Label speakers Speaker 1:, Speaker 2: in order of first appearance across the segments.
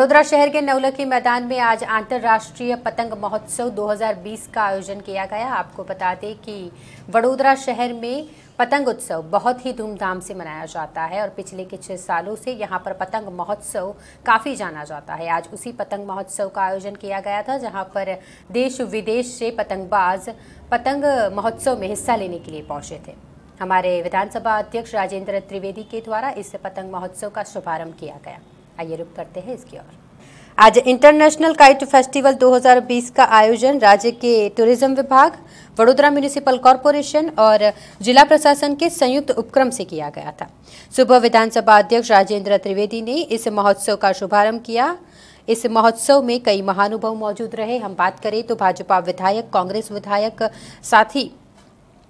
Speaker 1: वडोदरा शहर के नवलखी मैदान में आज अंतर्राष्ट्रीय पतंग महोत्सव 2020 का आयोजन किया गया। आपको बता दें कि वडोदरा शहर में पतंग उत्सव बहुत ही धूमधाम से मनाया जाता है और पिछले कुछ सालों से यहां पर पतंग महोत्सव काफ़ी जाना जाता है। आज उसी पतंग महोत्सव का आयोजन किया गया था, जहां पर देश विदेश से पतंगबाज पतंग महोत्सव में हिस्सा लेने के लिए पहुंचे थे। हमारे विधानसभा अध्यक्ष राजेंद्र त्रिवेदी के द्वारा इस पतंग महोत्सव का शुभारंभ किया गया। आइए रुक करते हैं इसकी ओर। आज इंटरनेशनल काइट फेस्टिवल 2020 का आयोजन राज्य के टूरिज्म विभाग, वडोदरा म्युनिसिपल कॉरपोरेशन और जिला प्रशासन के संयुक्त उपक्रम से किया गया था। सुबह विधानसभा अध्यक्ष राजेंद्र त्रिवेदी ने इस महोत्सव का शुभारंभ किया। इस महोत्सव में कई महानुभाव मौजूद रहे। हम बात करें तो भाजपा विधायक, कांग्रेस विधायक, साथ ही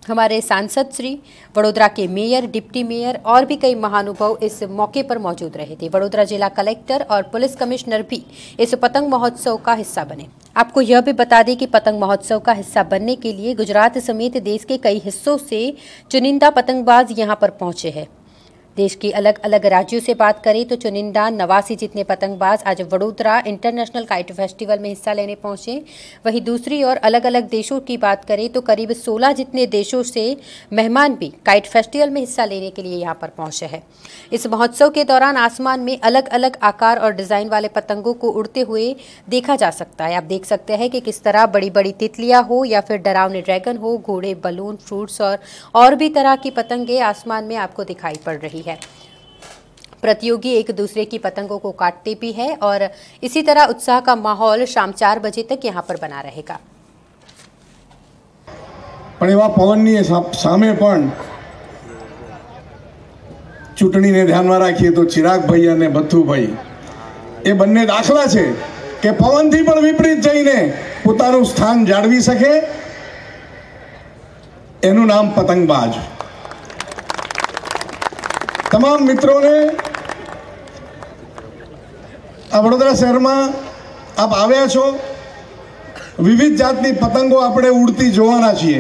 Speaker 1: हमारे सांसद श्री, वडोदरा के मेयर, डिप्टी मेयर और भी कई महानुभाव इस मौके पर मौजूद रहे थे। वडोदरा जिला कलेक्टर और पुलिस कमिश्नर भी इस पतंग महोत्सव का हिस्सा बने। आपको यह भी बता दें कि पतंग महोत्सव का हिस्सा बनने के लिए गुजरात समेत देश के कई हिस्सों से चुनिंदा पतंगबाज यहां पर पहुंचे हैं। देश की अलग अलग राज्यों से बात करें तो चुनिंदा 89 जितने पतंगबाज आज वडोदरा इंटरनेशनल काइट फेस्टिवल में हिस्सा लेने पहुंचे। वहीं दूसरी ओर अलग अलग देशों की बात करें तो करीब 16 जितने देशों से मेहमान भी काइट फेस्टिवल में हिस्सा लेने के लिए यहां पर पहुंचे हैं। इस महोत्सव के दौरान आसमान में अलग अलग आकार और डिजाइन वाले पतंगों को उड़ते हुए देखा जा सकता है। आप देख सकते हैं कि किस तरह बड़ी बड़ी तितलियां हो या फिर डरावने ड्रैगन हो, घोड़े, बलून, फ्रूट्स और भी तरह की पतंगे आसमान में आपको दिखाई पड़ रही है। प्रतियोगी एक दूसरे की पतंगों को काटते भी है और इसी तरह उत्साह का माहौल शाम 4 बजे तक यहाँ पर बना रहेगा।
Speaker 2: પણ એવા પવનની સામે પણ ચૂંટણીને ધ્યાનમાં રાખીએ તો ચિરાગભાઈ અને ભથ્થુભાઈ એ બંને દાખલા છે કે પવનથી પણ વિપરીત જઈને પોતાનું સ્થાન જાળવી શકે, એનું નામ પતંગબાજ। તમામ મિત્રોને આ વડોદરા શહેરમાં આપ આવ્યા છો, વિવિધ જાતની પતંગો આપણે ઉડતી જોવાના છીએ।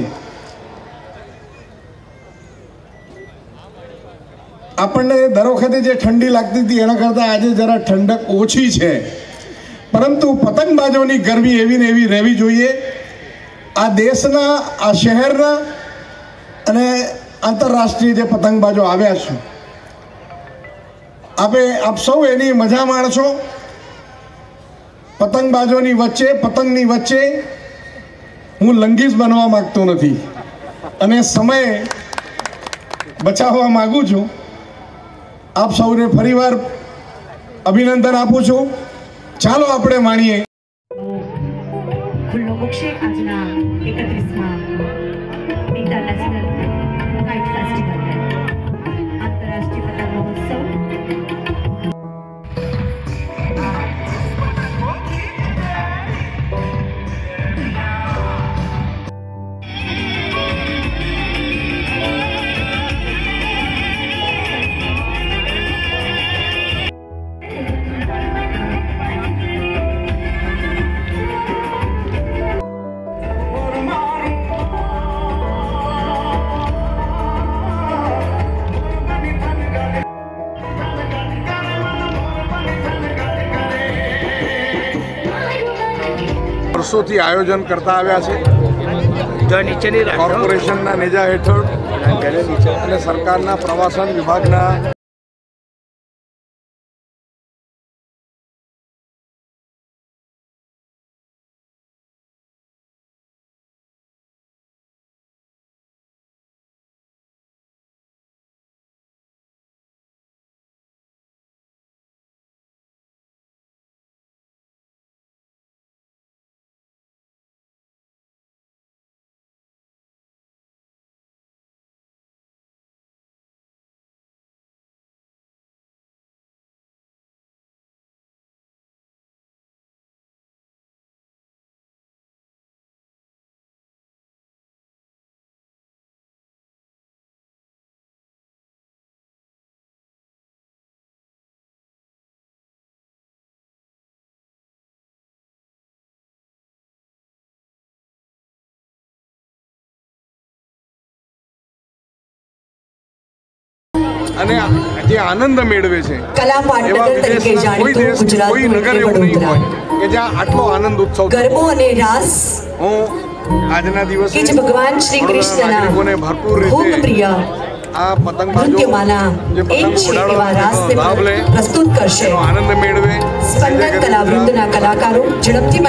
Speaker 2: આપણને દર વખતે જે ઠંડી લાગતી હતી એના કરતાં આજે જરા ઠંડક ઓછી છે, પરંતુ પતંગબાજોની ગરમી એવી ને એવી રહેવી જોઈએ। આ દેશના, આ શહેરના અને આંતરરાષ્ટ્રીય જે પતંગબાજો આવ્યા છે, આપ સૌ એની મજા માણશો। પતંગબાજોની વચ્ચે, પતંગની વચ્ચે હું લંગીસ બનવા માંગતો નથી અને સમય બચાવવા માંગુ છું। આપ સૌને ફરીવાર અભિનંદન આપું છું। ચાલો આપણે માણીએ।
Speaker 3: ખુલ્લો મૂકશે આજના 31મા ઇન્ટરનેશનલ કાઇટ ફેસ્ટિવલને, આંતરરાષ્ટ્રીય પતંગ મહોત્સવ।
Speaker 2: વર્ષોથી આયોજન કરતા આવ્યા છે કોર્પોરેશનના નેજા હેઠળ અને સરકારના પ્રવાસન વિભાગના અને જે આનંદ મેળવે છે
Speaker 4: કલા પાટનગર તરીકે
Speaker 2: કોઈ
Speaker 4: જાણીતું
Speaker 2: દેશ કોઈ
Speaker 4: ગુજરાતનું
Speaker 2: નગર
Speaker 4: એટલે
Speaker 2: એવું નહીં
Speaker 4: વડોદરા.
Speaker 2: હોય કે જ્યાં આટલો આનંદ ઉત્સવ
Speaker 4: ગરબો અને રાસ
Speaker 2: હું આજના દિવસે
Speaker 4: કે જે ભગવાન શ્રી કૃષ્ણના
Speaker 2: નાગરિકોને ભરપૂર
Speaker 4: ખૂબ
Speaker 2: રીતે
Speaker 4: પ્રિય
Speaker 2: આ પતંગબાજો
Speaker 4: નૃત્યમાલા
Speaker 2: જે
Speaker 4: એક
Speaker 2: પતંગ
Speaker 4: છે એવા
Speaker 2: ઉડાડવાનો
Speaker 4: રાસને
Speaker 2: લાભ લે
Speaker 4: પ્રસ્તુત કરશે.
Speaker 2: એનો આનંદ મેળવે
Speaker 4: સ્પંદન કલાવૃંદના કલાકારો ઝડપથી